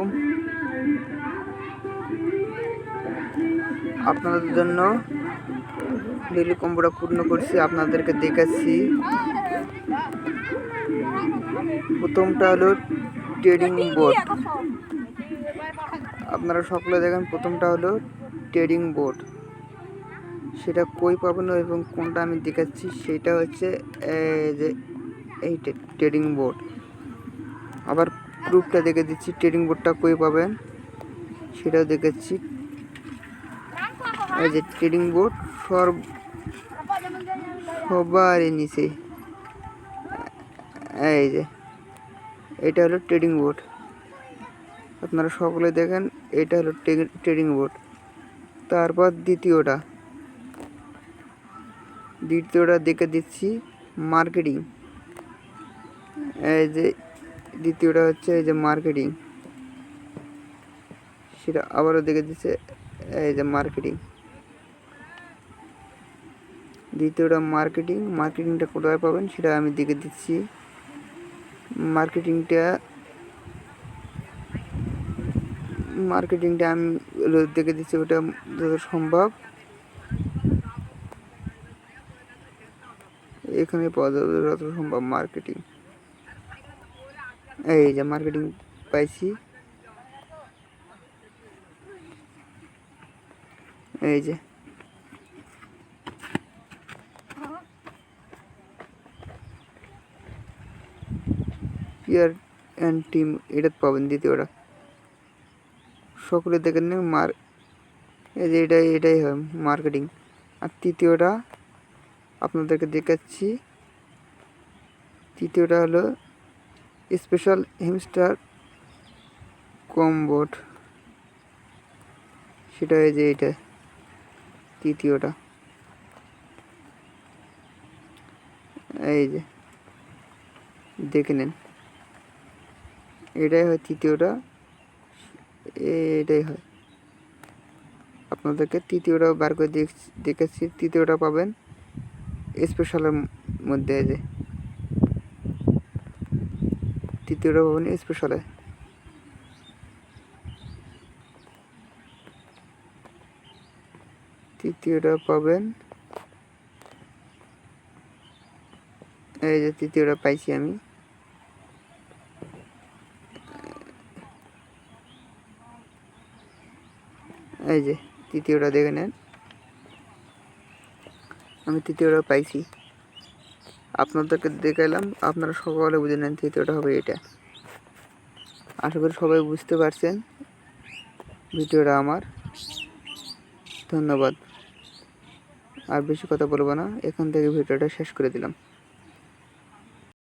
আলাইকুম। আপনাদের জন্য ডেইলি কম্বোটা পূর্ণ করছি, আপনাদেরকে দেখাচ্ছি। প্রথমটা হলো ট্রেডিং বোর্ড। আপনারা সকলে দেখেন, প্রথমটা হলো ট্রেডিং বোর্ড। সেটা কই পাবেন এবং কোনটা আমি দেখাচ্ছি, সেটা হচ্ছে যে এই ট্রেডিং বোর্ড। আবার প্রুফটা দেখে দিচ্ছি, ট্রেডিং বোর্ডটা কই পাবেন সেটাও দেখাচ্ছি। এই যে ট্রেডিং বোর্ড সবারই নিচে, এই যে এটা হলো ট্রেডিং বোর্ড। আপনারা সকলে দেখেন, এটা হলো ট্রেডিং বোর্ড। তারপর দ্বিতীয়টা দেখে দিচ্ছি, মার্কেটিং। এই যে দ্বিতীয়টা হচ্ছে এই যে মার্কেটিং, সেটা আবারও দেখে দিচ্ছে, এই যে মার্কেটিং। দ্বিতীয়টা মার্কেটিংটা কোথায় পাবেন সেটা আমি দেখে দিচ্ছি। মার্কেটিংটা আমি দেখে দিচ্ছি, ওটা যত সম্ভব এখানে পাওয়া যাবে, যত সম্ভব মার্কেটিং। এই যে মার্কেটিং পাইছি, এই যে ইয়ার অ্যান্ড টিম, এটা পাবেন দ্বিতীয়টা। সকলে দেখেন, এই যে এটাই হয় মার্কেটিং। আর তৃতীয়টা আপনাদেরকে দেখাচ্ছি, তৃতীয়টা হলো স্পেশাল হ্যামস্টার কম্বোট। সেটা এই যে এটা তৃতীয়টা, এই যে দেখে নেন, এটাই হয় তৃতীয়টা, এটাই হয়। আপনাদেরকে তৃতীয়টা বার করে দেখেছি। তৃতীয়টা পাবেন স্পেশালের মধ্যে, এই যে তৃতীয়টা পাবেন স্পেশালে। তৃতীয়টা পাবেন, এই যে তৃতীয়টা পাইছি আমি। এই যে তৃতীয়টা দেখে নেন, আমি তৃতীয়টা পাইছি। আপনাদেরকে দেখাইলাম, আপনারা সকলে বুঝে নেন তৃতীয়টা হবে এটা। আশা করি সবাই বুঝতে পারছেন ভিডিওটা আমার। ধন্যবাদ। আর বেশি কথা বলবো না, এখান থেকে ভিডিওটা শেষ করে দিলাম।